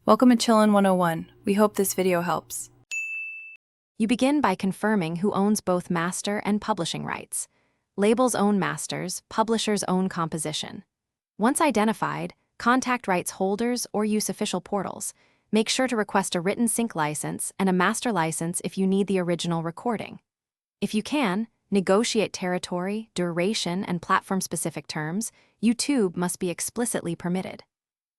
Welcome to Chillin' 101. We hope this video helps. You begin by confirming who owns both master and publishing rights. Labels own masters, publishers own composition. Once identified, contact rights holders or use official portals. Make sure to request a written sync license and a master license if you need the original recording. If you can, negotiate territory, duration, and platform-specific terms. YouTube must be explicitly permitted.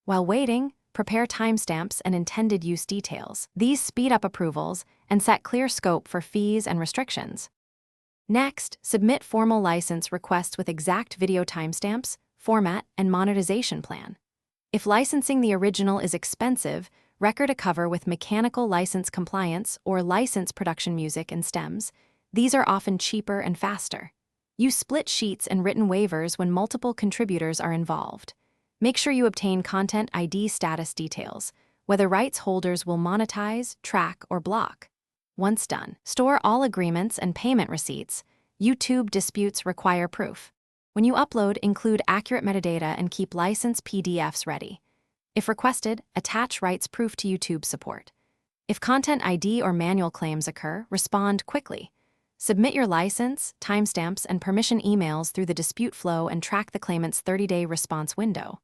While waiting, prepare timestamps and intended use details. These speed up approvals and set clear scope for fees and restrictions. Next, submit formal license requests with exact video timestamps, format, and monetization plan. If licensing the original is expensive, record a cover with mechanical license compliance or license production music and stems. These are often cheaper and faster. Use split sheets and written waivers when multiple contributors are involved. Make sure you obtain content ID status details, whether rights holders will monetize, track, or block. Once done, store all agreements and payment receipts. YouTube disputes require proof. When you upload, include accurate metadata and keep license PDFs ready. If requested, attach rights proof to YouTube support. If content ID or manual claims occur, respond quickly. Submit your license, timestamps, and permission emails through the dispute flow and track the claimant's 30-day response window.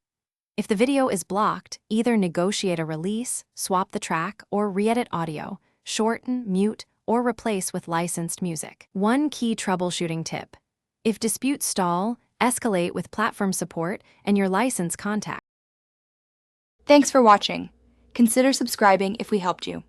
If the video is blocked, either negotiate a release, swap the track, or re-edit audio, shorten, mute, or replace with licensed music. One key troubleshooting tip: if disputes stall, escalate with platform support and your license contact. Thanks for watching. Consider subscribing if we helped you.